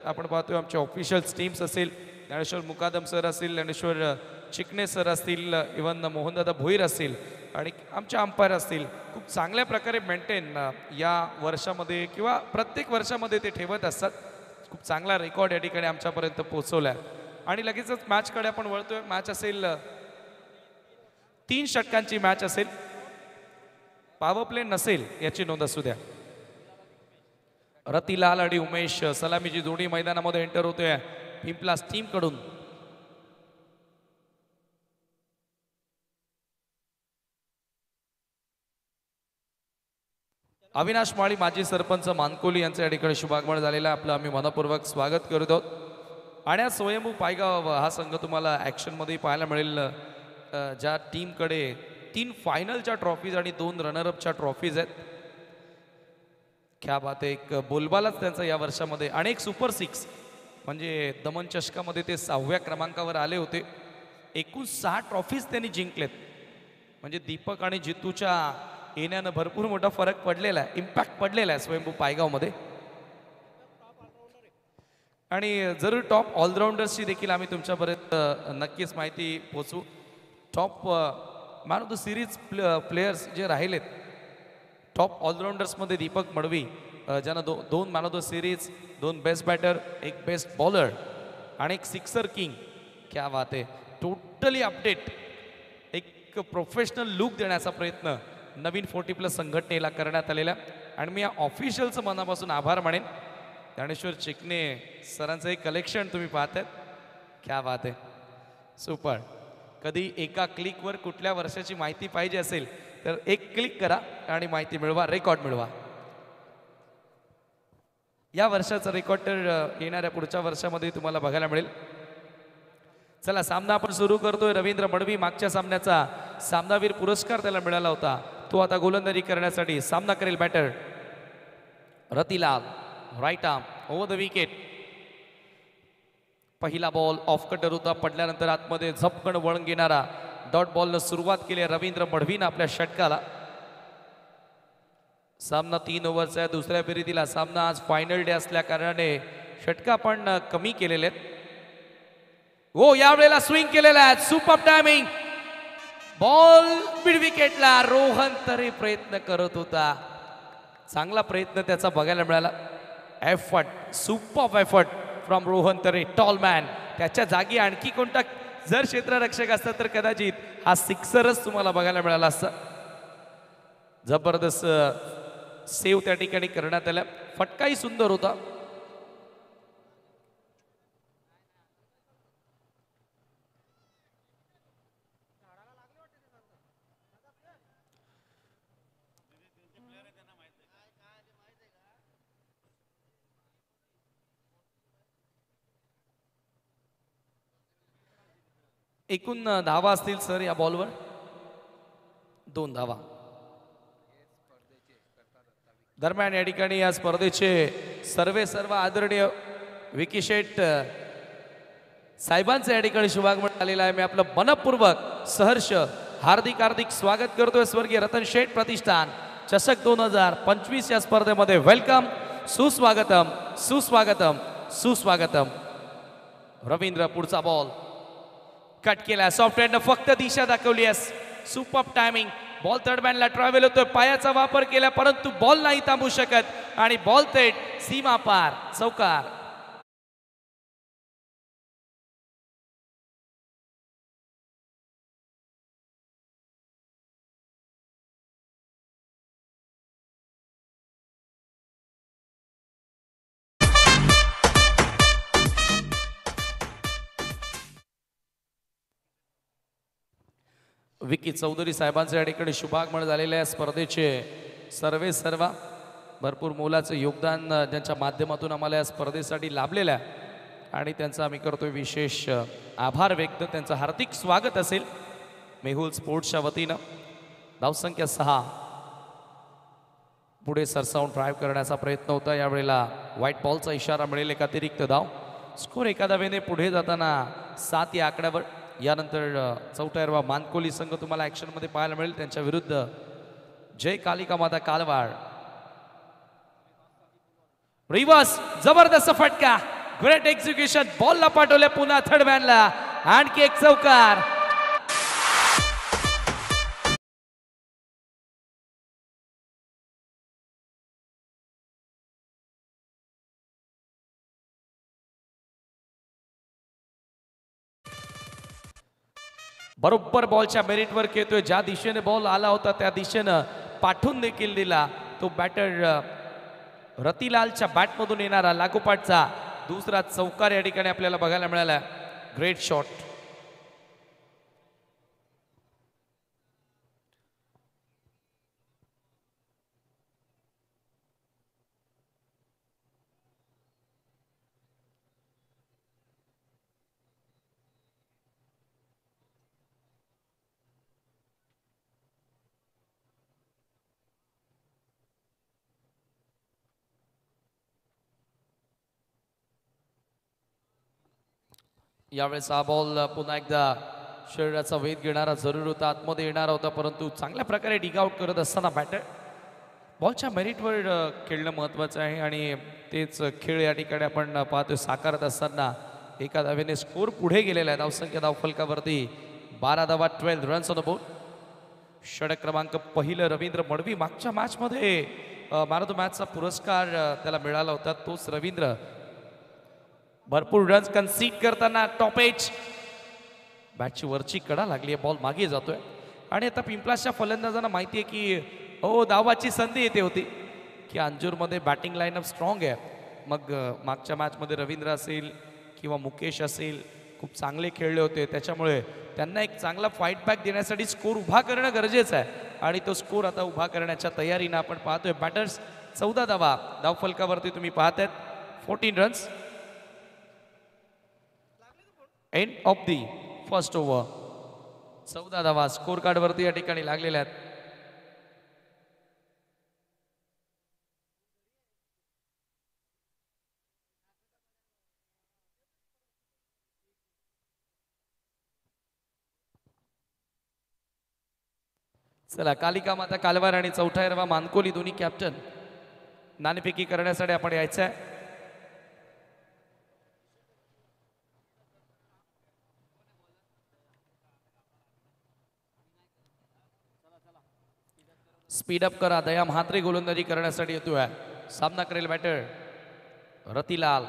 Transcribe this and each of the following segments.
आपण पाहतोय आमचे ऑफिशियल्स टीम्स असेल, ज्ञानेश्वर मुकादम सर असतील, ज्ञानेश्वर चिकणे सर असतील, इवन मोहनदादा भोईर असतील आणि आमचे अंपायर असतील, खूप चांगल्या प्रकारे मेंटेन या वर्षामध्ये किंवा प्रत्येक वर्षामध्ये ते ठेवत असतात. खूप चांगला रेकॉर्ड या ठिकाणी आमच्यापर्यंत पोहोचवला आहे. आणि लगेचच मॅचकडे आपण वळतोय. मॅच असेल 3 षटकांची मॅच असेल, पॉवर प्ले नसेल याची नोंद असू द्या. रतिलाल आणि उमेश सलामीची जोडी मैदानामध्ये एंटर होतोय पिंपलास टीम कडून. अविनाश माळी माजी सरपंच मानकोली यांचं या ठिकाणी शुभागमन झालेलं आहे. आपलं आम्ही मनपूर्वक स्वागत करत आहोत. आणि आज स्वयंभू पायगाव हा संघ तुम्हाला ॲक्शनमध्ये पाहायला मिळेल. ज्या टीमकडे 3 फायनलच्या ट्रॉफीज आणि 2 रनरअपच्या ट्रॉफीज आहेत. क्या बात आहे. एक बोलबालाच त्यांचा या वर्षामध्ये अनेक सुपर 6 म्हणजे दमन चषकामध्ये ते 6व्या क्रमांकावर आले होते. एकूण 6 ट्रॉफीज त्यांनी जिंकलेत. म्हणजे दीपक आणि जितूच्या येण्यानं भरपूर मोठा फरक पडलेला आहे, इम्पॅक्ट पडलेला आहे स्वयंभू पायगावमध्ये. आणि जरूर टॉप ऑलराऊंडर्सची देखील आम्ही तुमच्यापर्यंत नक्कीच माहिती पोचवू. Top man of the series players जे राहिलेत, टॉप ऑलराऊंडर्समध्ये दीपक मडवी ज्यानं 2 man of the series, 2 best batter, 1 best bowler आणि 1 सिक्सर किंग. क्या बात आहे. टोटली अपडेट एक प्रोफेशनल लुक देण्याचा प्रयत्न नवीन 40+ संघटनेला करण्यात आलेला. आणि मी या ऑफिशियलचं मनापासून आभार मानेन. ज्ञानेश्वर चिकणे सरांचं एक कलेक्शन तुम्ही पाहतायत. क्या बात आहे. सुपर. कधी एका क्लिकवर कुठल्या वर्षाची माहिती पाहिजे असेल तर एक क्लिक करा आणि माहिती मिळवा, रेकॉर्ड मिळवा. या वर्षाचा रेकॉर्ड तर येणाऱ्या पुढच्या वर्षामध्ये तुम्हाला बघायला मिळेल. चला सामना आपण सुरू करतोय. रवींद्र मडवी मागच्या सामन्याचा सामनावीर पुरस्कार त्याला मिळाला होता. तो आता गोलंदाजी करण्यासाठी सामना करेल. Batter Ratilal, right arm over the wicket. पहिला बॉल ऑफ कटर होता. पडल्यानंतर आतमध्ये झपकन वळण घेणारा डॉट बॉलनं सुरुवात केली रवींद्र मडवीनं आपल्या षटकाला. सामना 3 ओव्हरचा आहे. दुसऱ्या फेरीतील सामना आज फायनल डे असल्या कारणाने षटका आपण कमी केलेले आहेत. हो, यावेळेला स्विंग केलेला आहे. Super timing. बॉल मिड विकेटला. रोहन तरी प्रयत्न करत होता. चांगला प्रयत्न त्याचा बघायला मिळाला. Effort, super effort from Rohan Tare, tall man. त्याच्या जागी आणखी कोणता जर क्षेत्ररक्षक असता तर कदाचित हा सिक्सरच तुम्हाला बघायला मिळाला असता. जबरदस्त सेव्ह त्या ठिकाणी करण्यात आला. फटकाही सुंदर होता. एकूण धावा असतील सर या बॉलवर. 2 धावा. दरम्यान या ठिकाणी या स्पर्धेचे सर्व आदरणीय विकी शेठ साहेबांचं या ठिकाणी शुभागमन झालेलं आहे. मी आपलं मनपूर्वक सहर्ष हार्दिक स्वागत करतोय. स्वर्गीय रतन शेठ प्रतिष्ठान चषक 2025 या स्पर्धेमध्ये वेलकम, सुस्वागतम सुस्वागतम सुस्वागतम. रवींद्र पुढचा बॉल कट केला. सॉफ्टवेअरनं फक्त दिशा दाखवली आहे. Super timing. बॉल थर्डमॅनला ट्रॅव्हल होतोय. पायाचा वापर केला परंतु बॉल नाही थांबू शकत आणि बॉल थेट सीमा पार चौकार. विकी चौधरी साहेबांचं या ठिकाणी शुभागमन झालेलं आहे. स्पर्धेचे सर्व भरपूर मोलाचं योगदान ज्यांच्या माध्यमातून आम्हाला या स्पर्धेसाठी लाभलेलं आहे आणि त्यांचा आम्ही करतोय विशेष आभार व्यक्त. त्यांचं हार्दिक स्वागत असेल मेहुल स्पोर्ट्सच्या वतीनं. धावसंख्या 6 पुढे सरसावून ड्राईव्ह करण्याचा प्रयत्न होता. यावेळेला व्हाईट बॉलचा इशारा मिळेल. एक अतिरिक्त धाव. स्कोर एका धावेने पुढे जाताना 7 या आकड्यावर. यानंतर चौथ्या मानकोली संघ तुम्हाला ॲक्शनमध्ये पाहायला मिळेल. त्यांच्या विरुद्ध जय कालिका माता कालवाड. रिवर्स जबरदस्त फटका. Great execution. बॉलला पाठवले पुन्हा थर्ड मॅनला. आणखी एक चौकार. बरोबर बॉलच्या मेरिटवर खेळतोय. ज्या दिशेने बॉल आला होता त्या दिशेनं पाठवून देखील दिला. तो बॅटर रतिलालच्या बॅटमधून येणारा लागोपाठचा दुसरा चौकार या ठिकाणी आपल्याला बघायला मिळाला. Great shot. यावेळेस हा बॉल पुन्हा एकदा शरीराचा वेध घेणारा जरूर होता. आतमध्ये येणारा होता परंतु चांगल्या प्रकारे डिग आउट करत असताना बॅटर बॉलच्या मेरिटवर खेळणं महत्त्वाचं आहे आणि तेच खेळ या ठिकाणी आपण पाहतोय साकारत असताना एका धावेने स्कोर पुढे गेलेला आहे. धावसंख्या धावफलकावरती 12 धावा 12 रन्स ऑन द बोर्ड. षटक क्रमांक पहिलं रवींद्र मडवी. मागच्या मॅचमध्ये मॅन ऑफ द मॅचचा पुरस्कार त्याला मिळाला होता. तोच रवींद्र भरपूर रन्स कन्सीड करताना टॉप एज. बॅटची वरची कडा लागली आहे. बॉल मागे जातोय आणि आता पिंपलासच्या फलंदाजांना माहिती आहे की धावाची संधी येते होती की अंजूरमध्ये बॅटिंग लाईनअप स्ट्रॉंग आहे. मग मागच्या मॅचमध्ये रवींद्र असेल किंवा मुकेश असेल खूप चांगले खेळले होते. त्याच्यामुळे त्यांना एक चांगला फाईट बॅक देण्यासाठी स्कोर उभा करणं गरजेचं आहे आणि तो स्कोर आता उभा करण्याच्या तयारीनं आपण पाहतोय. बॅटर्स 14 धावा धावफलकावरती तुम्ही पाहतायत. 14 runs. End of the first over. 14 धावा स्कोर कार्डवरती या ठिकाणी लागलेल्या आहेत. चला कालिका माता कालवार आणि चौथा एरवा मानकोली दोन्ही कॅप्टन नाणेफेकी करण्यासाठी आपण यायचं आहे. स्पीडअप करा. दया म्हात्रे गोलंदाजी करण्यासाठी येतोय. सामना करेल बॅटर रतिलाल.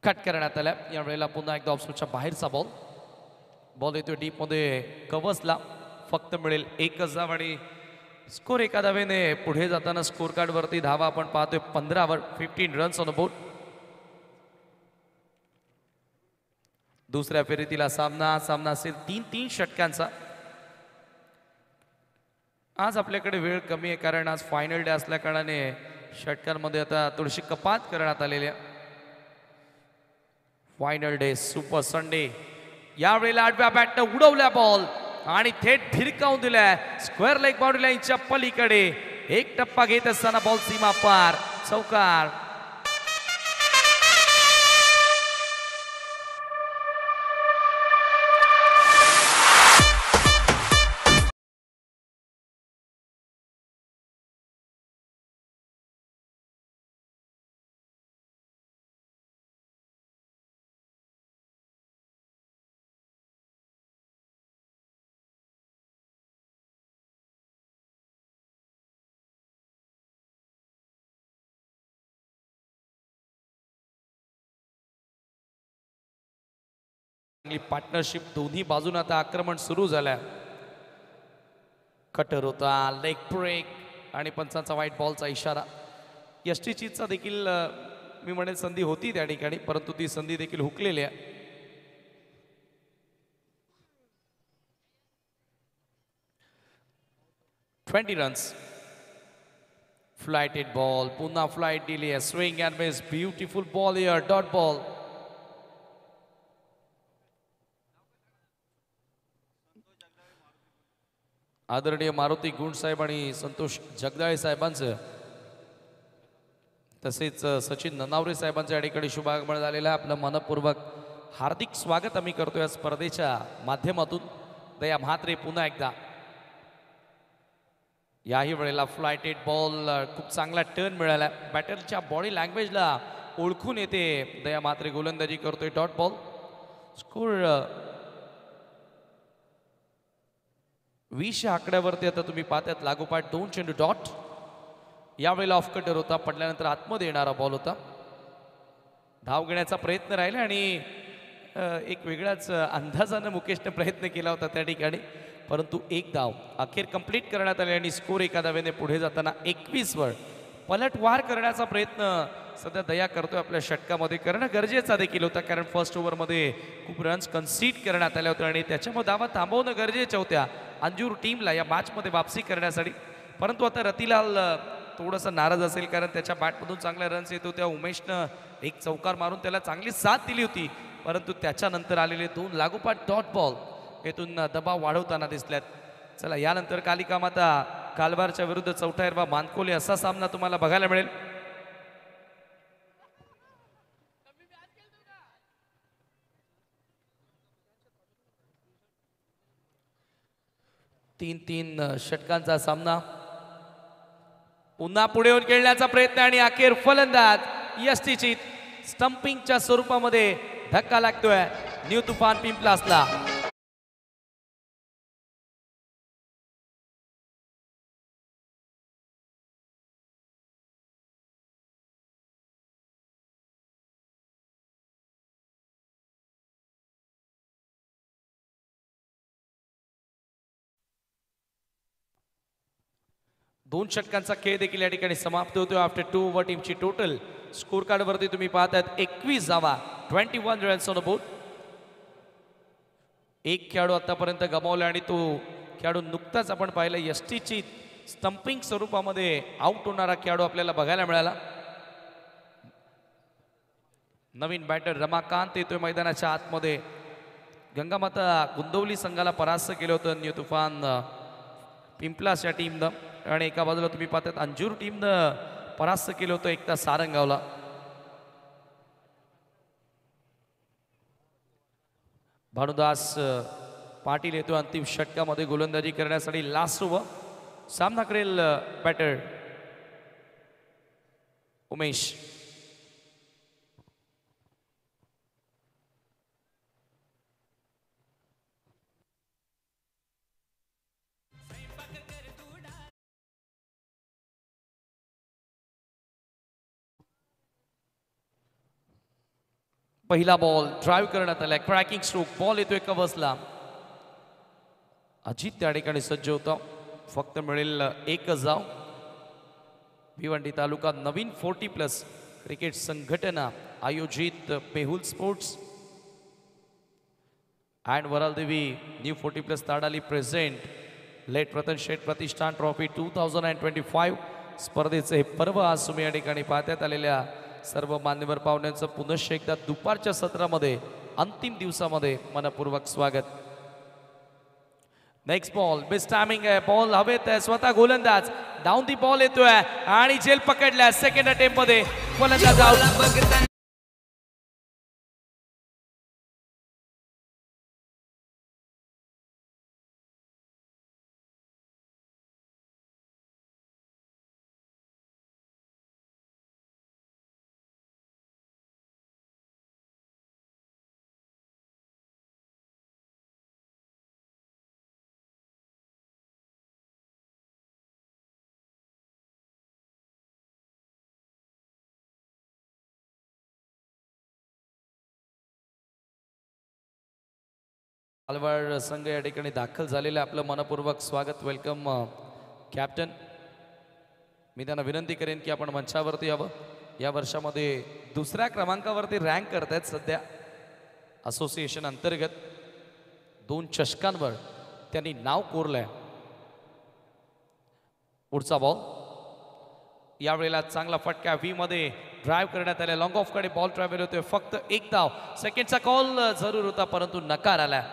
कट करण्यात आल्या. यावेळेला पुन्हा एकदा ऑफस्टच्या बाहेरचा बॉल. बॉल येतोय डीप मध्ये कवचला. फक्त मिळेल 1 धाव आणि स्कोर एका धावेने पुढे जाताना स्कोर कार्ड वरती धावा आपण पाहतोय 15 वर 15 रन्स ऑन द बोर्ड. दुसऱ्या फेरीतील सामना असेल 3 षटकांचा. आज आपल्याकडे वेळ कमी आहे कारण आज फायनल डे असल्या कारणाने षटकांमध्ये आता थोडीशी कपात करण्यात आलेली आहे. Final day super Sunday. यावेळेला आडव्या बॅटनं उडवल्या बॉल आणि थेट भिरकावून दिलाय स्क्वेअर लेग बाउंड्री लाईनच्या पलीकडे. एक टप्पा घेत असताना बॉल सीमा पार. चौकार. पार्टनरशिप दोन्ही बाजून आता आक्रमण सुरू झालं. कटर होता. लेग ब्रेक आणि पंचांचा व्हाईट बॉलचा इशारा. यष्टीचीचा देखील मी म्हणेल संधी होती त्या ठिकाणी परंतु ती संधी देखील हुकलेली आहे. Twenty runs. Flighted ball. पुन्हा फ्लाइट दिली आहे. Swing and miss. Beautiful ball here. Dot ball. आदरणीय मारुती गुंड साहेब आणि संतोष जगदाळे साहेबांचं तसेच सचिन ननावरे साहेबांच्या या ठिकाणी शुभागमन झालेलं आहे. आपलं मनपूर्वक हार्दिक स्वागत आम्ही करतोय या स्पर्धेच्या माध्यमातून. दया म्हात्रे पुन्हा एकदा याही वेळेला फ्लायटेड बॉल खूप चांगला टर्न मिळाला. बॅटरच्या बॉडी लँग्वेजला ओळखून येते. दया मात्रे गोलंदाजी करतोय. Dot ball. स्कोर 20 आकड्यावरती आता तुम्ही पाहतात. लागोपाठ 2 चेंडू डॉट. यावेळेला ऑफ कटर होता. पडल्यानंतर आतमध्ये येणारा बॉल होता. धाव घेण्याचा प्रयत्न राहिला आणि एक वेगळाच अंदाजानं मुकेशने प्रयत्न केला होता त्या ठिकाणी, परंतु एक धाव अखेर कंप्लीट करण्यात आले आणि स्कोर एका धावेने पुढे जाताना 21 वर पलटवार करण्याचा प्रयत्न सध्या दया करतोय. आपल्या षटकामध्ये करणं गरजेचा देखील होता, कारण फर्स्ट ओव्हरमध्ये खूप रन्स कन्सीड करण्यात आल्या होत्या आणि त्याच्यामुळे धावा थांबवणं गरजेच्या होत्या अंजूर टीमला या मॅचमध्ये वापसी करण्यासाठी. परंतु आता रतिलाल थोडंसं नाराज असेल, कारण त्याच्या बॅटमधून चांगल्या रन्स येत होत्या. उमेशनं एक चौकार मारून त्याला चांगली साथ दिली होती, परंतु त्याच्यानंतर आलेले 2 लागोपाठ डॉट बॉल येथून दबाव वाढवताना दिसल्यात. चला, यानंतर कालिका माता कालवारच्या विरुद्ध चौथा हिरवा मानकोली असा सामना तुम्हाला बघायला मिळेल. तीन षटकांचा सामना. पुन्हा पुढे येऊन खेळण्याचा प्रयत्न आणि अखेर फलंदाज यष्टीची स्टंपिंगच्या स्वरूपामध्ये धक्का लागतोय न्यू तुफान पिंपलासला. दोन षटकांचा खेळ देखील या ठिकाणी समाप्त होतोय. आफ्टर 2 ओव्हर टीमची टोटल स्कोर कार्ड वरती तुम्ही पाहतायत 21 धावा, 21 रन्स ऑन द बोर्ड. एक खेळाडू आतापर्यंत गमावला आणि तो खेळाडू नुकताच आपण पाहिलं यष्टीची स्टंपिंग स्वरूपामध्ये आउट होणारा खेळाडू आपल्याला बघायला मिळाला. नवीन बॅटर रमाकांत येतोय मैदानाच्या आतमध्ये. गंगामाता गुंदवली संघाला परास्त केलं होतं न्यू तुफान पिंपलास या टीमनं, आणि एका बाजूला तुम्ही पाहतात अंजूर टीमनं परास्त केलं होतं एकता सारंगावला. भानुदास पाटील येतो अंतिम षटकामध्ये गोलंदाजी करण्यासाठी. लास्ट ओव्हर सामना करेल बॅटर उमेश. पहिला बॉल ड्राईव्ह करण्यात आलाय. क्रॅकिंग स्ट्रोक बॉल येतोय कव्हर्सला. अजित त्या ठिकाणी सज्ज होता. फक्त मिळेल एकच धाव. भिवंडी तालुका नवीन 40+ क्रिकेट संघटना आयोजित Mehul sports and Varaldevi new 40+ Tadali present late Ratan Sheth Pratishthan trophy 2025 स्पर्धेचे हे पर्व आज तुम्ही या ठिकाणी पाहण्यात आलेल्या सर्व मान्यवर पाहुण्यांचं पुनश्च एकदा दुपारच्या सत्रामध्ये अंतिम दिवसामध्ये मनपूर्वक स्वागत. नेक्स्ट बॉल बेस्ट टायमिंग आहे. बॉल हवेत आहे. स्वतः गोलंदाज डाऊन दी बॉल येतोय आणि झेल पकडल्या. सेकंड अटेम्प्ट मध्ये गोलंदाज आउट. कालवार संघ या ठिकाणी दाखल झालेलं. आपलं मनपूर्वक स्वागत. Welcome captain. मी त्यांना विनंती करेन की आपण मंचावरती यावं. या वर्षामध्ये 2ऱ्या क्रमांकावरती रँक करतायत सध्या असोसिएशन अंतर्गत. 2 चषकांवर त्यांनी नाव कोरलंय. पुढचा बॉल यावेळेला चांगला फटका व्ही मध्ये ड्राईव्ह करण्यात आला. लॉंग ऑफ कडे बॉल ट्रॅव्हल होतोय. फक्त एक धाव. सेकंडचा कॉल जरूर होता, परंतु नकार आला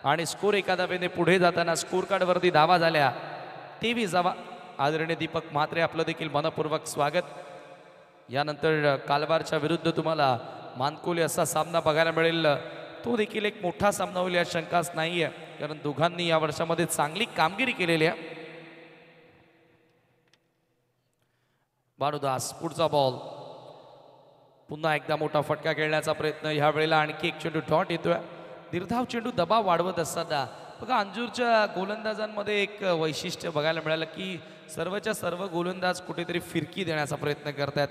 आणि स्कोर एका धावेने पुढे जाताना स्कोर कार्ड वरती धावा झाल्या 23 धावा. आदरणीय दीपक म्हात्रे आपलं देखील मनपूर्वक स्वागत. यानंतर कालवारच्या विरुद्ध तुम्हाला मानकोली असा सामना बघायला मिळेल. तो देखील एक मोठा सामना होईल यात शंकाच नाहीये, कारण दोघांनी या वर्षामध्ये चांगली कामगिरी केलेली आहे. भानुदास पुढचा बॉल, पुन्हा एकदा मोठा फटका खेळण्याचा प्रयत्न, ह्या वेळेला आणखी एक चेंडू डॉट येतोय. निर्धाव चेंडू दबाव वाढवत असताना बघा अंजूरच्या गोलंदाजांमध्ये एक वैशिष्ट्य बघायला मिळालं की सर्वच्या सर्व गोलंदाज कुठेतरी फिरकी देण्याचा प्रयत्न करतात,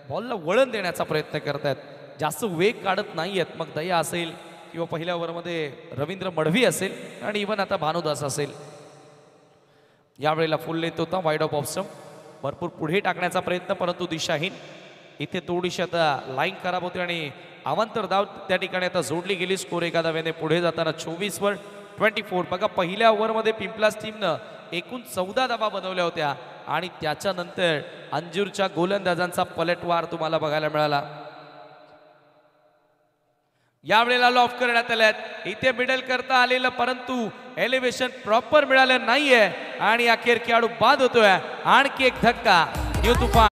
बॉलला वळण देण्याचा प्रयत्न करतात, जास्त वेग काढत नाही आहेत. मग दया असेल किंवा पहिल्या ओव्हरमध्ये रवींद्र मडवी असेल आणि इव्हन आता भानुदास असेल. यावेळेला फुल लेत होता वाईड ऑफ ऑप्शन, भरपूर पुढे टाकण्याचा प्रयत्न परंतु दिशाहीन. इथे थोडीशी आता लाईन खराब होते आणि अवांतर धाव त्या ठिकाणी आता जोडली गेली. स्कोर एका धावेने पुढे जाताना 24 वर 24. बघा पहिल्या ओव्हरमध्ये पिंपलास टीमनं एकूण 14 धावा बनवल्या होत्या आणि त्याच्यानंतर अंजूरच्या गोलंदाजांचा पलटवार तुम्हाला बघायला मिळाला. यावेळेला लॉफ करण्यात आल्यात, इथे मिडल करता आलेलं परंतु एलिव्हेशन प्रॉपर मिळालं नाहीये आणि अखेर खेळाडू बाद होतोय. आणखी एक धक्का, न्यू तुफान.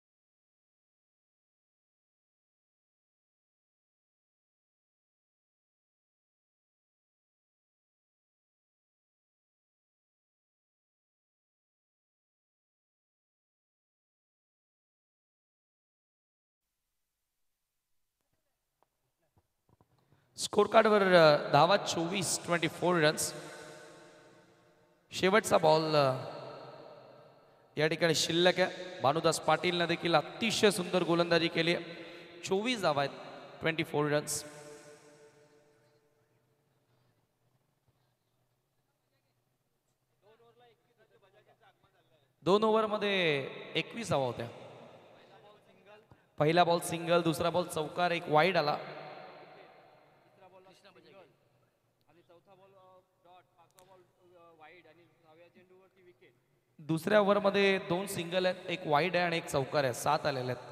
स्कोर कार्डवर धावा 24 रन्स. शेवटचा बॉल या ठिकाणी शिल्लक आहे. भानुदास पाटीलनं देखील अतिशय सुंदर गोलंदाजी केली आहे. 24 धावा आहेत, 24 रन्स. दोन ओव्हरमध्ये 21 धावा होत्या. पहिला बॉल सिंगल, दुसरा बॉल चौकार, एक वाईड आला. दुसऱ्या ओव्हरमध्ये 2 सिंगल आहेत, एक वाईड आहे आणि एक चौकार आहे. 7 आलेले आहेत.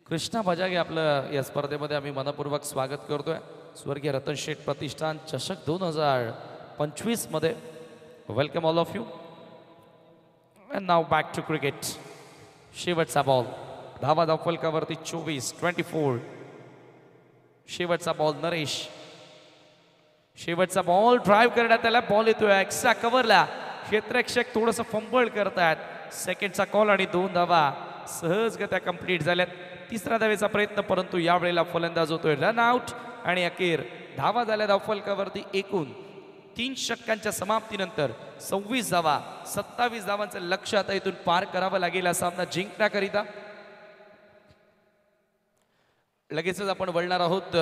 कृष्णा बजागे आपलं या स्पर्धेमध्ये आम्ही मनपूर्वक स्वागत करतोय. स्वर्गीय रतन शेठ प्रतिष्ठान चषक 2025 मध्ये. Welcome all of you. And now back to cricket. शेवटचा बॉल, धावा धावफलकावरती 24. शेवटचा बॉल नरेश. शेवटचा बॉल ड्राईव्ह करण्यात आला. बॉल येतोय एक्स्ट्रा कव्हरला. क्षेत्ररक्षक थोडंसं फंबल करतात. सेकंडचा कॉल आणि 2 धावा सहजगत्या कंप्लीट झाल्यात. तिसऱ्या धावेचा प्रयत्न परंतु यावेळेला फलंदाज होतोय रन आउट आणि अखेर धावा झाल्या धावफलकावरती. एकूण 3 षटकांच्या समाप्तीनंतर 26 धावा, 27 धावांचं लक्ष आता इथून पार करावं लागेल हा सामना जिंकण्याकरिता. लगेचच आपण वळणार आहोत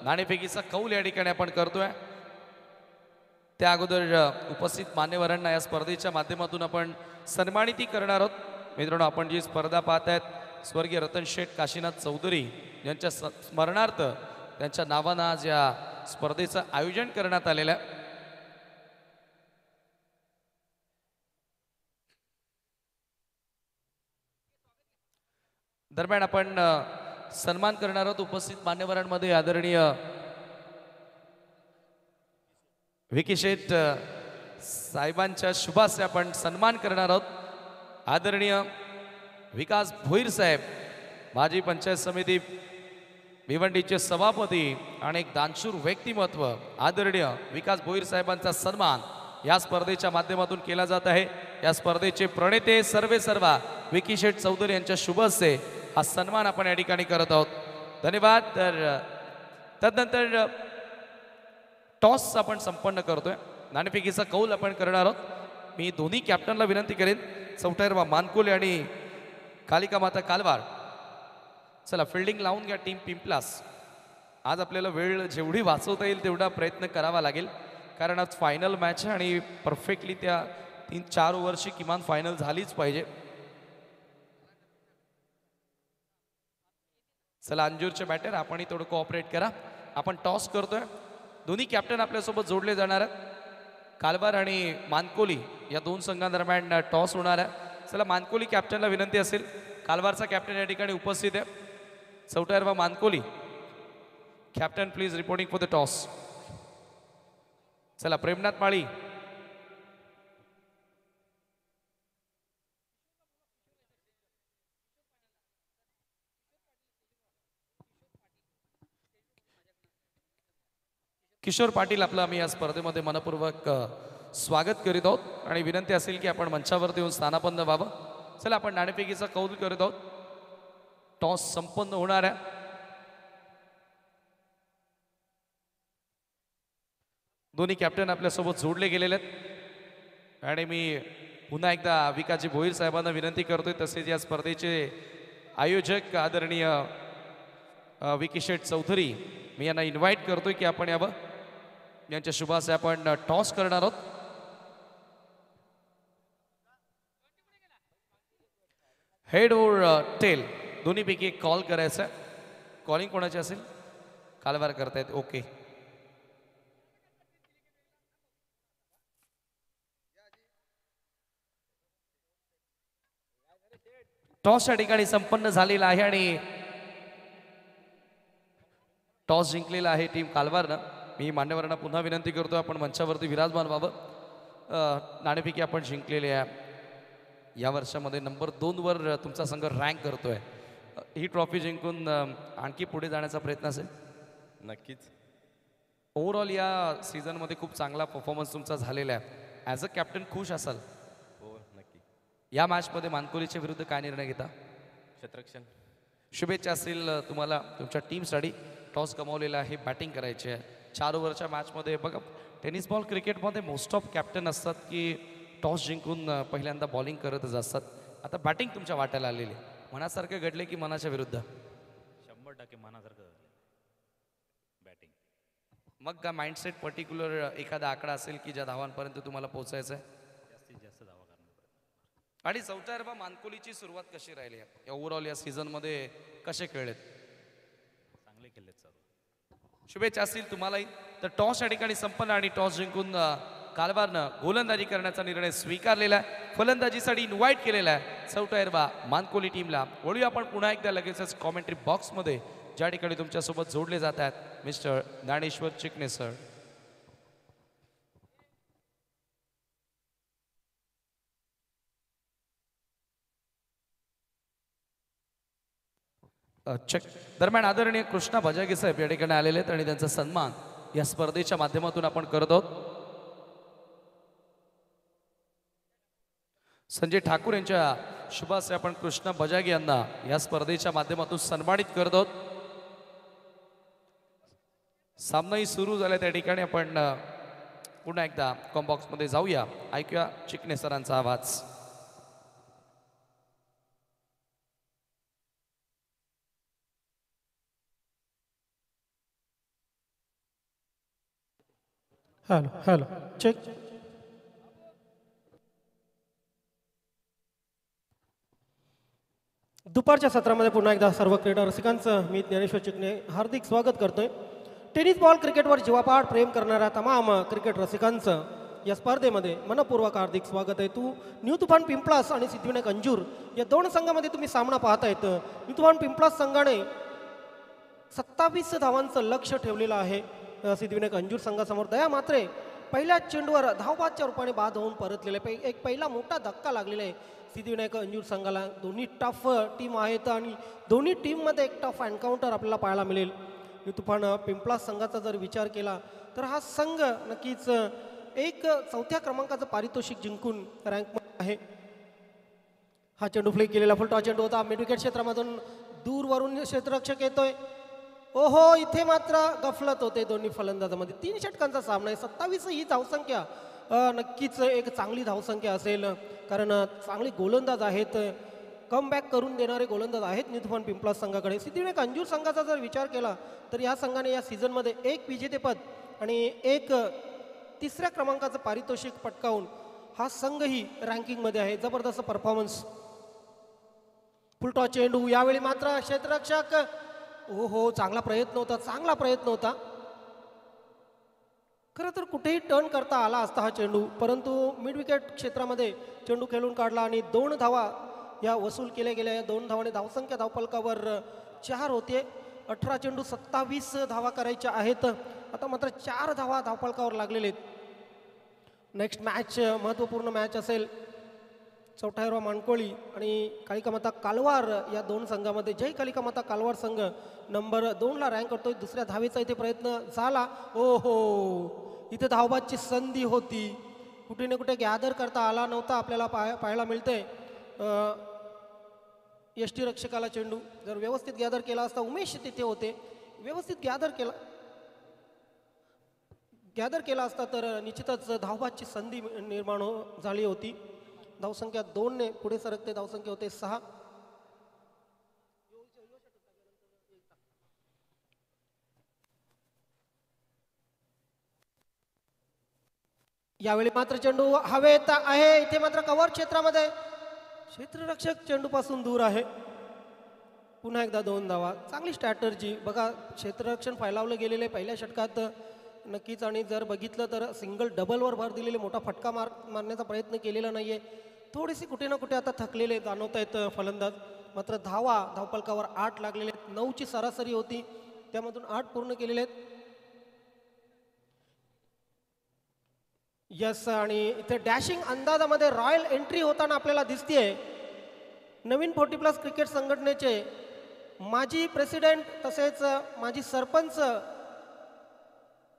नाणेफेकीचा कौल या ठिकाणी आपण करतोय. त्या अगोदर उपस्थित मान्यवरांना या स्पर्धेच्या माध्यमातून आपण सन्मानित करणार आहोत. मित्रांनो, आपण जी स्पर्धा पाहतायत स्वर्गीय रतन शेठ काशीनाथ चौधरी यांच्या स्मरणार्थ त्यांच्या नावानं आज या स्पर्धेचं आयोजन करण्यात आलेलं आहे. दरम्यान आपण सन्मान करणार आहोत उपस्थित मान्यवरांमध्ये आदरणीय विकी शेठ साहेबांच्या शुभासे आपण सन्मान करणार आहोत. आदरणीय विकास भोईर साहेब, माजी पंचायत समिती भिवंडीचे सभापती आणि एक दानशूर व्यक्तिमत्व आदरणीय विकास भोईर साहेबांचा सन्मान या स्पर्धेच्या माध्यमातून केला जात आहे. या स्पर्धेचे प्रणेते सर्वेसर्वा विकी शेठ चौधरी यांच्या शुभहस्ते हा सन्मान आपण या ठिकाणी करत आहोत. धन्यवाद. तर तदनंतर टॉस आपण संपन्न करतोय. नाणेफेकीचा कौल आपण करणार आहोत. मी दोन्ही कॅप्टनला विनंती करेन, चौथ्यावा मानकोले आणि कालिका माता कालवार. चला फिल्डिंग लावून घ्या टीम पिंपलास. आज आपल्याला वेळ जेवढी वाचवता येईल तेवढा प्रयत्न करावा लागेल, कारण आज फायनल मॅच आहे आणि परफेक्टली त्या 3-4 ओव्हरची किमान फायनल झालीच पाहिजे. चला अंजूरचे बॅटर आपणही थोडं कोऑपरेट करा. आपण टॉस करतोय. दोन्ही कॅप्टन आपल्यासोबत जोडले जाणार आहेत. कालवार आणि मानकोली या 2 संघांदरम्यान टॉस होणार आहे. चला मानकोली कॅप्टनला विनंती असेल, कालवारचा कॅप्टन या ठिकाणी उपस्थित आहे. चौथ्यावा Mankoli captain please reporting for the toss. चला प्रेमनाथ माळी. किशोर पाटील आपलं आम्ही या स्पर्धेमध्ये मनपूर्वक स्वागत करीत आहोत आणि विनंती असेल की आपण मंचावरती येऊन स्थानापन्न व्हावं. चला आपण नाणेफेकीचा कौल करत आहोत. टॉस संपन्न होणार आहे. दोन्ही कॅप्टन आपल्यासोबत जोडले गेलेले आहेत आणि मी पुन्हा एकदा विकाजी भोईर साहेबांना विनंती करतोय, तसेच या स्पर्धेचे आयोजक आदरणीय विकी शेठ चौधरी, मी यांना इन्व्हाइट करतोय की आपण यावं. यांच्या शुभासे आपण टॉस करणार आहोत. हेड ओर टेल दोन्हीपैकी एक कॉल करायचा. कॉलिंग कोणाची असेल? कालवार करतायत. ओके. टॉस या ठिकाणी संपन्न झालेला आहे आणि टॉस जिंकलेला आहे टीम कालवारनं. मी मान्यवरांना पुन्हा विनंती करतो आपण मंचावरती विराजमान व्हावं. नाणेफेकी आपण जिंकलेली आहे. या वर्षामध्ये नंबर 2 वर तुमचा संघ रँक करतोय. ही ट्रॉफी जिंकून आणखी पुढे जाण्याचा प्रयत्न असेल? नक्कीच. ओव्हरऑल या सीझनमध्ये खूप चांगला परफॉर्मन्स तुमचा झालेला आहे. ॲज अ कॅप्टन खुश असाल? हो नक्की. या मॅचमध्ये मानकोलीच्या विरुद्ध काय निर्णय घेता? क्षेत्ररक्षण. शुभेच्छा असतील तुम्हाला तुमच्या टीमसाठी. टॉस गमावलेला आहे, बॅटिंग करायची आहे. 4 ओव्हरच्या मॅचमध्ये बघा, टेनिस बॉल क्रिकेटमध्ये मोस्ट ऑफ कॅप्टन असतात की टॉस जिंकून पहिल्यांदा बॉलिंग करतच असतात. आता बॅटिंग तुमच्या वाट्याला आलेली. मनासारखं घडले की मनाच्या विरुद्ध? 100% मनासारखं झालं बॅटिंग. मग का माइंडसेट पर्टिक्युलर एखादा आकडा असेल की ज्या धावांपर्यंत तुम्हाला पोहोचायचं आहे? जास्तीत जास्त धावा करणार. आणि चौथ्या मानकोलीची सुरुवात कशी राहिली आहे? ओव्हरऑल या सीझनमध्ये कसे खेळलेत? चांगले केलेत सर्व. शुभेच्छा असतील तुम्हालाही. तर टॉस या ठिकाणी संपन्न आणि टॉस जिंकून कालवारनं गोलंदाजी करण्याचा निर्णय स्वीकारलेला आहे. फलंदाजीसाठी इन्व्हाइट केलेला आहे चौथ्या मानकोली टीमला. वळूया आपण पुन्हा एकदा लगेचच कॉमेंट्री बॉक्समध्ये, ज्या ठिकाणी तुमच्यासोबत जोडले जात आहेत mister Dnyaneshwar Chikane sir. Check दरम्यान आदरणीय कृष्णा भजागे साहेब या ठिकाणी आलेले आहेत आणि त्यांचा सन्मान या स्पर्धेच्या माध्यमातून आपण करत आहोत. संजय ठाकूर यांच्या शुभासे आपण कृष्णा भजागे यांना या स्पर्धेच्या माध्यमातून सन्मानित करत आहोत. सामनाही सुरू झाला त्या ठिकाणी आपण पुन्हा एकदा कॉम्बॉक्समध्ये जाऊया. ऐकूया चिकणे सरांचा आवाज. Hello hello check. दुपारच्या सत्रामध्ये पुन्हा एकदा सर्व क्रीडा रसिकांचं मी ज्ञानेश्वर चिकणे हार्दिक स्वागत करतोय. टेनिस बॉल क्रिकेटवर जीवापाड प्रेम करणाऱ्या तमाम क्रिकेट रसिकांचं या स्पर्धेमध्ये मनपूर्वक हार्दिक स्वागत आहे. न्यू तुफान पिंपळास आणि सिद्धिविनायक अंजूर या 2 संघामध्ये तुम्ही सामना पाहतायत. न्यू तुफान पिंपळास संघाने 27 धावांचं लक्ष ठेवलेलं आहे. सिद्धिविनायक अंजूर संघासमोर दया मात्रे पहिल्या चेंडूवर धावबादच्या रूपाने बाद होऊन परतलेले. एक पहिला मोठा धक्का लागलेला आहे सिद्धिविनायक अंजूर संघाला. दोन्ही टफ टीम आहेत आणि दोन्ही टीममध्ये एक टफ एन्काउंटर आपल्याला पाहायला मिळेल. न्यू तुफान पिंपळास संघाचा जर विचार केला तर हा संघ नक्कीच एक 4थ्या क्रमांकाचं पारितोषिक जिंकून रँकमध्ये आहे. हा चेंडू फ्लिक केलेला फुलटॉस चेंडू होता. मिड विकेट क्षेत्रामधून दूरवरून क्षेत्ररक्षक येतोय. ओहो, इथे मात्र गफलत होते दोन्ही फलंदाजामध्ये. 3 षटकांचा सामना आहे. 27 ही धावसंख्या नक्कीच एक चांगली धावसंख्या असेल, कारण चांगले गोलंदाज आहेत, कमबॅक करून देणारे गोलंदाज आहेत न्यू तुफान पिंपळास संघाकडे. सिद्धिविनायक अंजूर संघाचा जर विचार केला तर या संघाने या सीझनमध्ये 1 विजेतेपद आणि 1 3ऱ्या क्रमांकाचं पारितोषिक पटकावून हा संघही रँकिंगमध्ये आहे. जबरदस्त परफॉर्मन्स. फुलटॉस चेंडू यावेळी मात्र क्षेत्ररक्षक हो चांगला प्रयत्न होता. खरं तर कुठेही टर्न करता आला असता हा चेंडू, परंतु मिड विकेट क्षेत्रामध्ये चेंडू खेळून काढला आणि 2 धावा या वसूल केल्या गेल्या. या 2 धावाने धावसंख्या धावफलकावर 4 होते. 18 चेंडू 27 धावा करायच्या आहेत. आता मात्र 4 धावा धावफलकावर लागलेले आहेत. नेक्स्ट मॅच महत्त्वपूर्ण मॅच असेल. चौथ्या मानकोळी आणि कालिकामाता कालवार या 2 संघामध्ये. जय कालिकामाता कालवार संघ नंबर 2ला रँक करतोय. दुसऱ्या धावेचा इथे प्रयत्न झाला. ओहो, इथे धावबादची संधी होती, कुठे ना कुठे गॅदर करता आला नव्हता. आपल्याला पाहायला मिळतंय यष्टीरक्षकाला चेंडू जर व्यवस्थित गॅदर केला असता, उमेश तिथे होते, व्यवस्थित गॅदर केला असता तर निश्चितच धावबादची संधी निर्माण झाली होती. धावसंख्या 2ने पुढे सरकते, धावसंख्या होते 6. यावेळी मात्र चेंडू हवेत आहे, इथे मात्र कव्हर क्षेत्रामध्ये क्षेत्ररक्षक चेंडूपासून दूर आहे. पुन्हा एकदा 2 धावा, चांगली स्ट्रॅटर्जी बघा. क्षेत्ररक्षण फैलावलं गेलेले पहिल्या षटकात नक्कीच, आणि जर बघितलं तर सिंगल डबलवर भर दिलेले, मोठा फटका मारण्याचा प्रयत्न केलेला नाहीये. थोडीशी कुठे ना कुठे आता थकलेले जाणवत आहेत फलंदाज. मात्र धावफलकावर 8 लागलेले आहेत. 9ची सरासरी होती, त्यामधून 8 पूर्ण केलेले आहेत. यस, आणि इथे डॅशिंग अंदाजामध्ये रॉयल एंट्री होताना आपल्याला दिसतेय. नवीन 40+ क्रिकेट संघटनेचे माजी प्रेसिडेंट तसेच माजी सरपंच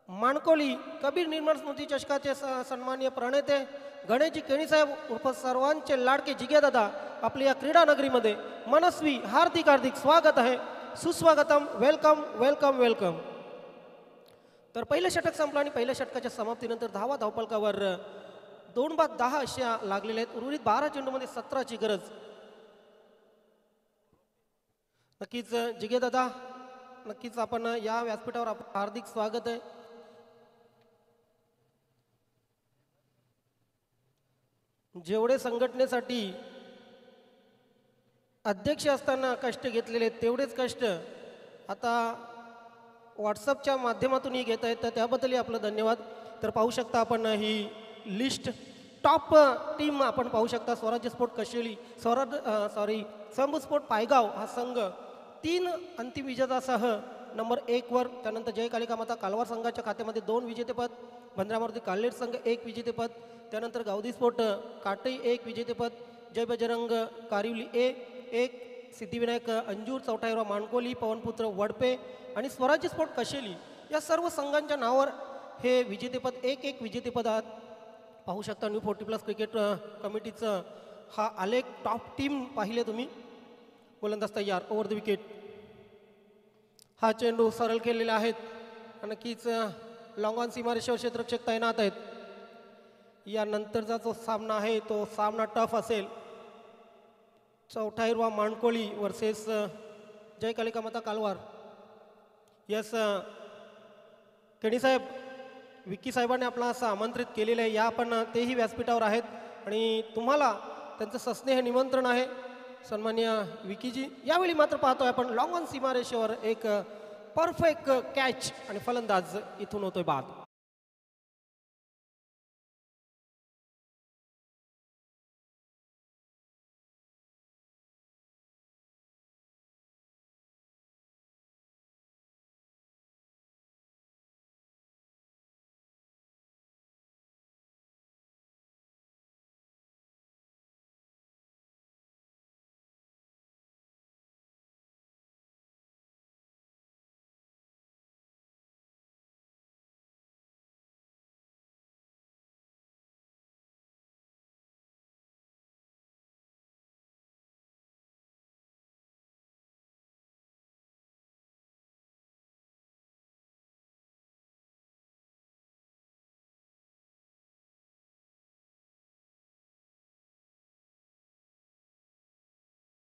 माणकोली कबीर निर्माण स्मृती चषकाचे सन्माननीय प्रणेते गणेशजी केणीसाहेब उर्फ सर्वांचे लाडके जिग्यादादा आपल्या या क्रीडा नगरीमध्ये मनस्वी हार्दिक स्वागत आहे. सुस्वागतम, वेलकम वेलकम वेलकम. तर पहिलं षटक संपलं आणि पहिल्या षटकाच्या समाप्तीनंतर धावफलकावर 2/10 अशा लागलेल्या आहेत. उर्वरित 12 चेंडूमध्ये 17ची गरज. नक्कीच जिगेदादा, नक्कीच आपण या व्यासपीठावर आपलं हार्दिक स्वागत आहे. जेवढे संघटनेसाठी अध्यक्ष असताना कष्ट घेतलेले तेवढेच कष्ट आता व्हॉट्सअपच्या माध्यमातूनही घेत आहेत, तर त्याबद्दलही आपलं धन्यवाद. तर पाहू शकता आपण ही लिस्ट, टॉप टीम आपण पाहू शकता. स्वराज्य स्पोर्ट कशेली, संभू स्पोर्ट पायगाव हा संघ 3 अंतिम विजेतासह नंबर 1 वर. त्यानंतर जय कालिका माता कालवार संघाच्या खात्यामध्ये 2 विजेतेपद, भंद्रामारुती काल्हेर संघ 1 विजेतेपद, त्यानंतर गावदी स्पोर्ट काटई 1 विजेतेपद, जय बजरंग कारिवली 1, सिद्धिविनायक अंजूर, चौटाईराव माणकोली, पवनपुत्र वडपे आणि स्वराज्य स्पोर्ट कशेली या सर्व संघांच्या नावावर हे विजेतेपद 1 विजेतेपद आहात. पाहू शकता न्यू 40+ क्रिकेट कमिटीचं हा आलेख. टॉप टीम पाहिले तुम्ही. गोलंदाज तयार, ओव्हर द विकेट. हा चेंडू सरळ केलेला आहेत. नक्कीच लॉंग ऑन सीमारेषेवर क्षेत्ररक्षक तैनात आहेत. यानंतरचा जो सामना आहे तो सामना टफ असेल. चौठाईरवा माणकोळी वर्सेस जय कालिका माता कालवार. यस, केणीसाहेब, विक्की साहेबांनी आपल्याला आमंत्रित केलेलं आहे. या आपण तेही व्यासपीठावर आहेत आणि तुम्हाला त्यांचं सस्नेह निमंत्रण आहे सन्माननीय विकीजी. यावेळी मात्र पाहतोय आपण लॉंग ऑन सीमारेषेवर एक परफेक्ट कॅच आणि फलंदाज इथून होतोय बाद.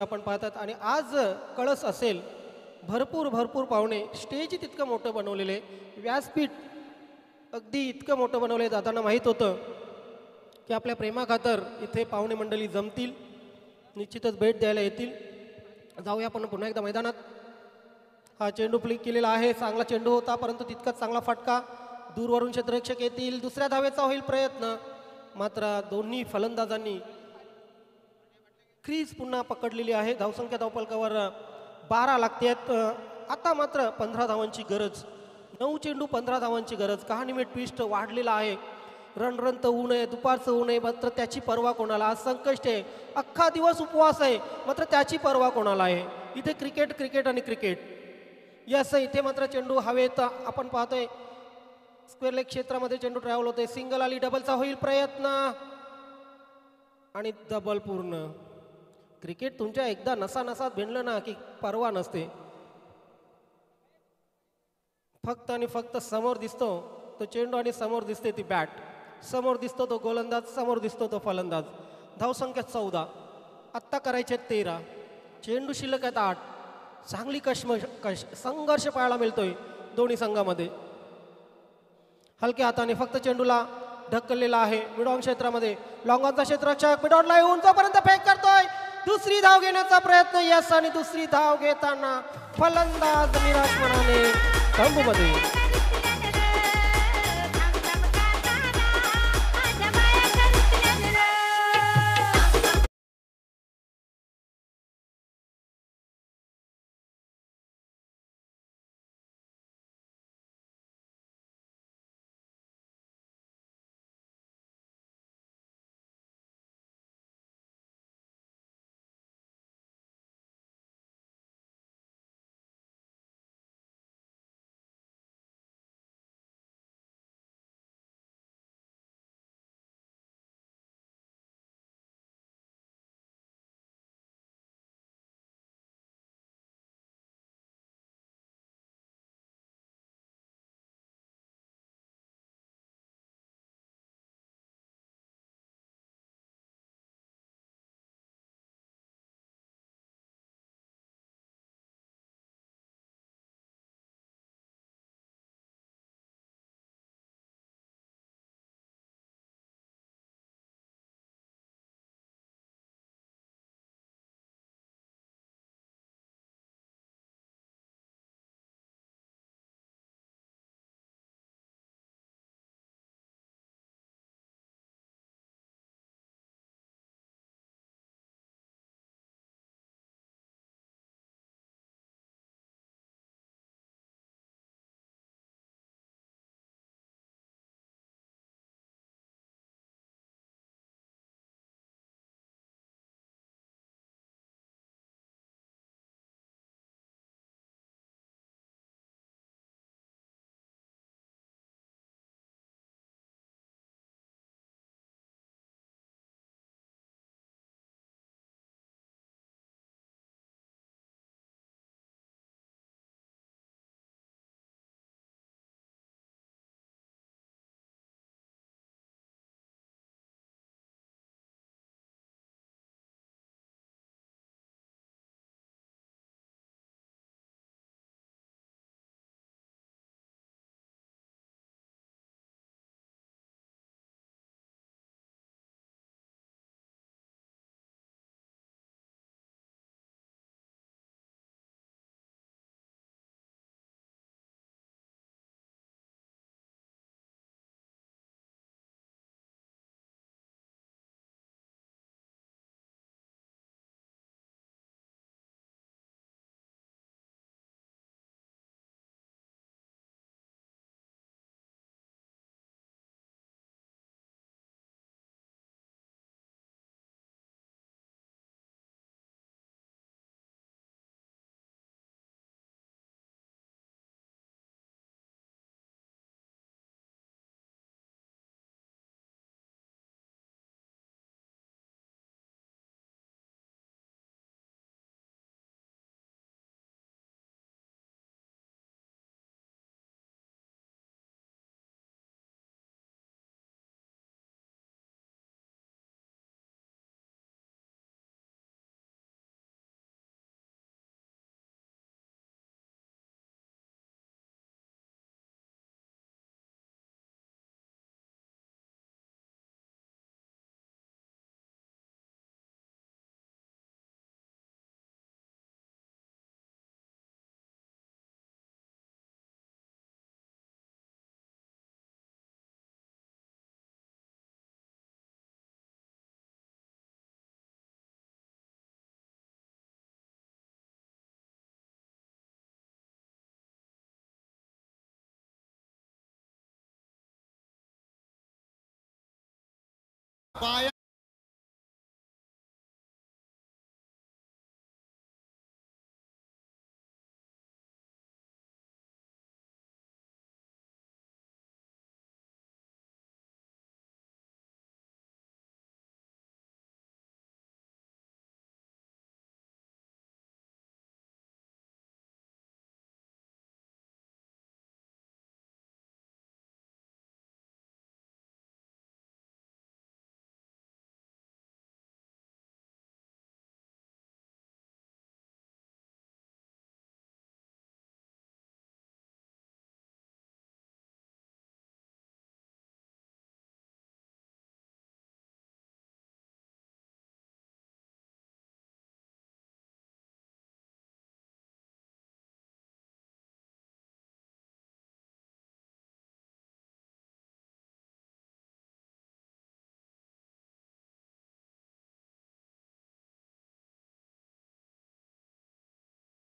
आपण पाहतात आणि आज कळस असेल, भरपूर पाहुणे, स्टेज तितकं मोठं बनवलेले, व्यासपीठ अगदी इतकं मोठं बनवले. दादांना माहीत होतं की आपल्या प्रेमाखातर इथे पाहुणे मंडळी जमतील, निश्चितच भेट द्यायला येतील. जाऊया आपण पुन्हा एकदा मैदानात. हा चेंडू फ्लिक केलेला आहे, चांगला चेंडू होता परंतु तितकाच चांगला फटका. दूरवरून क्षेत्ररक्षक येतील, दुसऱ्या धावेचा होईल प्रयत्न, मात्र दोन्ही फलंदाजांनी क्रीज पुन्हा पकडलेली आहे. धावसंख्या धावफलकावर 12 लागतात. आता मात्र 15 धावांची गरज. 9 चेंडू 15 धावांची गरज. कहाणीमेट ट्विस्ट वाढलेला आहे. रन तर होऊ नये, दुपारचं होऊ नये, मात्र त्याची पर्वा कोणाला. आज संकष्ट आहे, अख्खा दिवस उपवास आहे, मात्र त्याची पर्वा कोणाला आहे. इथे क्रिकेट आणि क्रिकेट. यस, इथे मात्र चेंडू हवेत आपण पाहतोय. स्क्वेअर लेग क्षेत्रामध्ये चेंडू ट्रॅव्हल होते. सिंगल आली, डबलचा होईल प्रयत्न आणि डबल पूर्ण. क्रिकेट तुमच्या एकदा नसानसात भिनलं ना की परवा नसते. फक्त आणि फक्त समोर दिसतो तो चेंडू आणि समोर दिसते ती बॅट. समोर दिसतो तो गोलंदाज, समोर दिसतो तो फलंदाज. धावसंख्या 14, आत्ता करायचे 13, चेंडू शिल्लक आहेत 8. चांगली संघर्ष पाहायला मिळतोय दोन्ही संघामध्ये. हलक्या हाताने फक्त चेंडूला ढकललेला आहे मिडऑन क्षेत्रामध्ये. लॉंगॉनचा क्षेत्ररक्षक मिडऑनला येऊन जोपर्यंत फेक करतोय, दुसरी धाव घेण्याचा प्रयत्न. यस, आणि दुसरी धाव घेताना फलंदाज निराश मनाने तंबूमध्ये.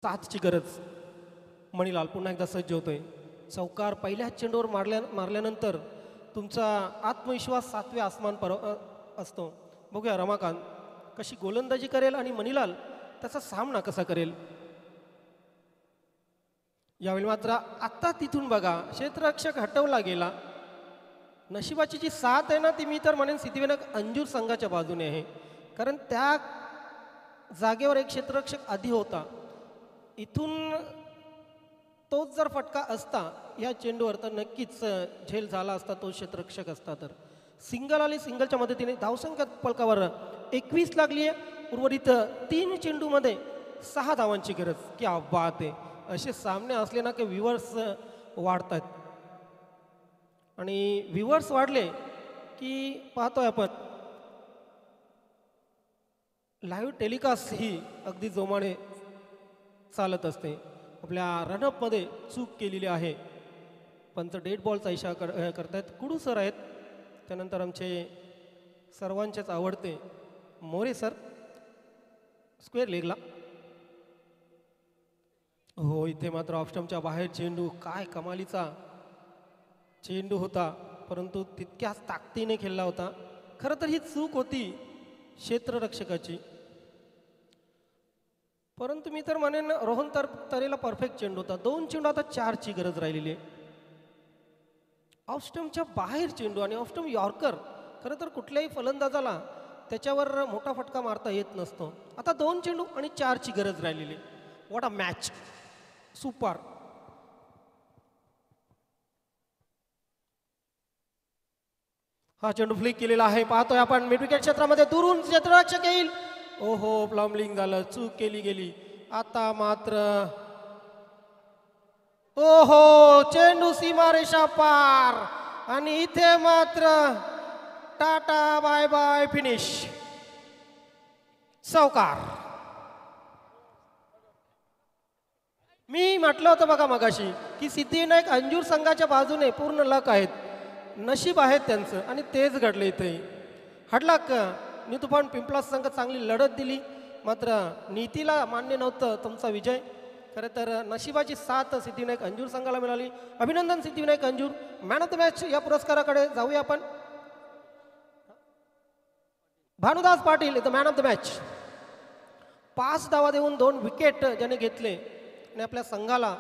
साथची गरज. मणिलाल पुन्हा एकदा सज्ज होतोय. चौकार पहिल्याच चेंडूवर मारल्यानंतर तुमचा आत्मविश्वास 7व्या आसमान असतो. बघूया रमाकांत कशी गोलंदाजी करेल आणि मणिलाल त्याचा सामना कसा करेल. यावेळी मात्र आत्ता तिथून बघा क्षेत्ररक्षक हटवला गेला. नशिबाची जी साथ आहे ना ती मी तर म्हणेन सिद्धिविनायक अंजूर संघाच्या बाजूने आहे. कारण त्या जागेवर एक क्षेत्ररक्षक आधी होता. इथून तोच जर फटका असता या चेंडूवर तर नक्कीच झेल झाला असता तो क्षेत्ररक्षक असता. तर सिंगल आली. सिंगलच्या मदतीने धावसंख्या फलकावर 21 लागली आहे. उर्वरित 3 चेंडूमध्ये 6 धावांची गरज. क्या बात आहे. असे सामने असले ना की व्ह्युअर्स वाढतात आणि व्ह्युअर्स वाढले की पाहतोय आपण लाईव्ह टेलिकास्ट ही अगदी जोमाने चालत असते. आपल्या रनअपमध्ये चूक केलेली आहे. पंच डेड बॉलचा इशारा करतायत. कुडू सर आहेत. त्यानंतर आमचे सर्वांचेच आवडते मोरे सर स्क्वेअर लेगला. हो इथे मात्र ऑफस्टमच्या बाहेर चेंडू. काय कमालीचा चेंडू होता परंतु तितक्याच ताकदीने खेळला होता. खरं तर ही चूक होती क्षेत्ररक्षकाची. परंतु मी तर म्हणेन रोहन तरेला परफेक्ट चेंडू होता. 2 चेंडू आता 4ची गरज राहिलेली आहे. ऑफस्टमच्या बाहेर चेंडू आणि ऑफस्टम यॉर्कर. खरं तर कुठल्याही फलंदाजाला त्याच्यावर मोठा फटका मारता येत नसतो. आता 2 चेंडू आणि 4ची गरज राहिलेली. What a match. सुपर. हा चेंडू फ्लिक केलेला आहे. पाहतोय आपण मिड विकेट क्षेत्रामध्ये दुरून क्षेत्ररक्षक येईल. ओहो प्लम्बलिंग झालं. चूक केली गेली. आता मात्र ओहो चेंडू सीमारेषा पार आणि इथे मात्र टाटा बाय बाय फिनिश. चौकार. मी म्हटलं होतं बघा मगाशी की सिद्धिविनायक अंजूर संघाच्या बाजूने पूर्ण लक आहेत. नशीब आहेत त्यांचं आणि तेच घडलं इथे. हडलाक नितुफान पिंपळास संघ चांगली लढत दिली मात्र नीतीला मान्य नव्हतं तुमचा विजय. खरं तर नशिबाची साथ सिद्धिविनायक अंजूर संघाला मिळाली. अभिनंदन Siddhivinayak Anjur. Man of the match या पुरस्काराकडे जाऊया आपण. भानुदास पाटील इथं मॅन ऑफ द मॅच. 5 धावा देऊन 2 विकेट ज्याने घेतले आणि आपल्या संघाला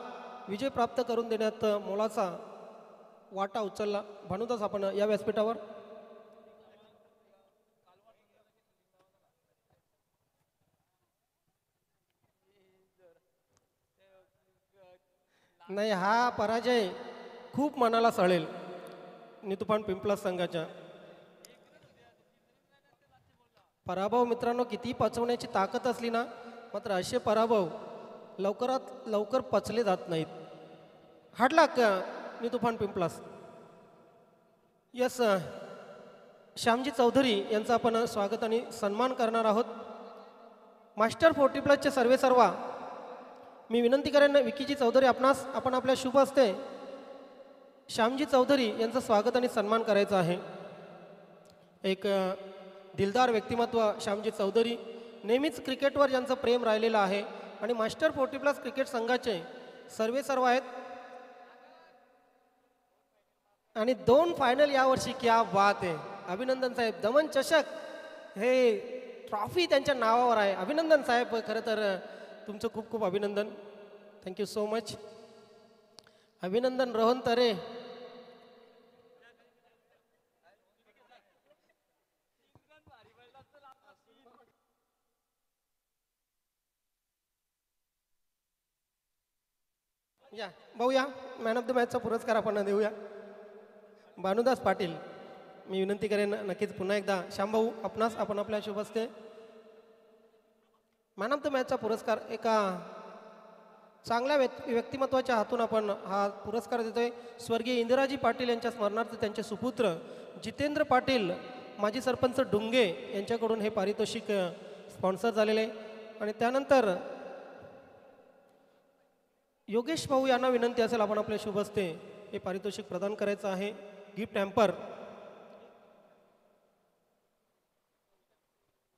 विजय प्राप्त करून देण्यात मोलाचा वाटा उचलला. भानुदास आपण या व्यासपीठावर. नाही हा पराजय खूप मनाला सळेल नितुफान पिंपळास संघाच्या. पराभव मित्रांनो किती पचवण्याची ताकद असली ना मात्र असे पराभव लवकरात लवकर पचले जात नाहीत. हाडलाक नितुफान पिंपळास. यस श्यामजी चौधरी यांचं आपण स्वागत आणि सन्मान करणार आहोत. मास्टर 40+ सर्वेसर्वा मी विनंती करेन विकीजी चौधरी आपण आपल्या शुभ हस्ते श्यामजी चौधरी यांचं स्वागत आणि सन्मान करायचा आहे. एक दिलदार व्यक्तिमत्व श्यामजी चौधरी. नेहमीच क्रिकेटवर ज्यांचं प्रेम राहिलेलं आहे आणि मास्टर 40+ क्रिकेट संघाचे सर्वेसर्वा आहेत आणि 2 फायनल यावर्षी. क्या बात आहे. अभिनंदन साहेब. दमन चषक हे ट्रॉफी त्यांच्या नावावर आहे. अभिनंदन साहेब. खरं तर तुमचं खूप खूप अभिनंदन. Thank you so much. अभिनंदन रोहन तरे. या भाऊ या मॅन ऑफ द मॅचचा पुरस्कार आपण देऊया. भानुदास पाटील मी विनंती करेन नक्कीच पुन्हा एकदा श्यामभाऊ आपण आपल्या शुभ हस्ते मॅन ऑफ द मॅचचा पुरस्कार एका चांगल्या व्यक्तिमत्वाच्या हातून आपण हा पुरस्कार देतोय. स्वर्गीय इंदिराजी पाटील यांच्या स्मरणार्थ त्यांचे सुपुत्र जितेंद्र पाटील माजी सरपंच डुंगे यांच्याकडून हे पारितोषिक स्पॉन्सर झालेले आहे. आणि त्यानंतर योगेश भाऊ यांना विनंती असेल आपण आपल्या शुभ हस्ते हे पारितोषिक प्रदान करायचं आहे. Gift hamper.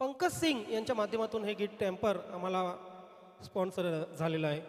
पंकज सिंग यांच्या माध्यमातून हे गिफ्ट हॅम्पर आम्हाला स्पॉन्सर झालेला आहे.